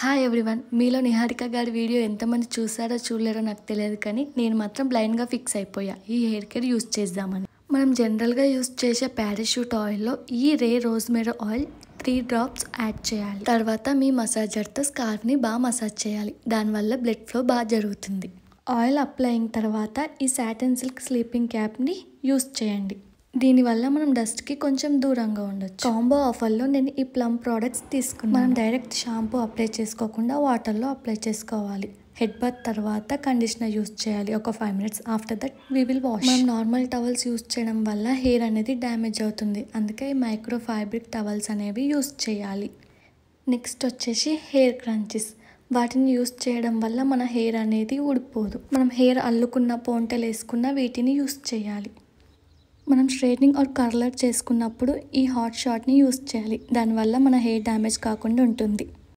Hi everyone, మీలో నిహారిక గారి video ఎంతమంది చూసారో చూడలేరో నాకు తెలియదు, కానీ నేను మాత్రం బ్లైండ్గా ఫిక్స్ అయిపోయా ఈ హెయిర్ కేర్ యూస్ చేద్దామని. మనం జనరల్గా యూస్ చేసే పారాషూట్ ఆయిల్లో ఈ రే రోజ్మెరీ ఆయిల్ 3 డ్రాప్స్ యాడ్ చేయాలి. తర్వాత మీ మసాజర్తో స్కార్ఫ్ని బాగా మసాజ్ చేయాలి. దానివల్ల బ్లడ్ ఫ్లో బాగా జరుగుతుంది. ఆయిల్ అప్లై అయిన తర్వాత ఈ సాటిన్ సిల్క్ స్లీపింగ్ క్యాప్ని యూస్ చేయండి. దీనివల్ల మనం డస్ట్కి కొంచెం దూరంగా ఉండొచ్చు. కాంబో ఆఫర్లో నేను ఈ ప్లమ్ ప్రోడక్ట్స్ తీసుకున్నాను. మనం డైరెక్ట్ షాంపూ అప్లై చేసుకోకుండా వాటర్లో అప్లై చేసుకోవాలి. హెడ్ బాత్ తర్వాత కండిషనర్ యూస్ చేయాలి. ఒక 5 minutes after that we will wash. మనం నార్మల్ టవల్స్ యూస్ చేయడం వల్ల హెయిర్ అనేది డ్యామేజ్ అవుతుంది. అందుకే ఈ మైక్రో ఫ్యాబ్రిక్ టవల్స్ అనేవి యూస్ చేయాలి. నెక్స్ట్ వచ్చేసి హెయిర్ క్రంచెస్. వాటిని యూస్ చేయడం వల్ల మన హెయిర్ అనేది ఊడిపోదు. మనం హెయిర్ అల్లుకున్న పోంటెలు వేసుకున్న వీటిని యూస్ చేయాలి. మనం స్ట్రైట్నింగ్ ఆర్ కర్లర్ చేసుకున్నప్పుడు ఈ హాట్ షాట్ని యూస్ చేయాలి. దానివల్ల మన హెయిర్ డ్యామేజ్ కాకుండా ఉంటుంది.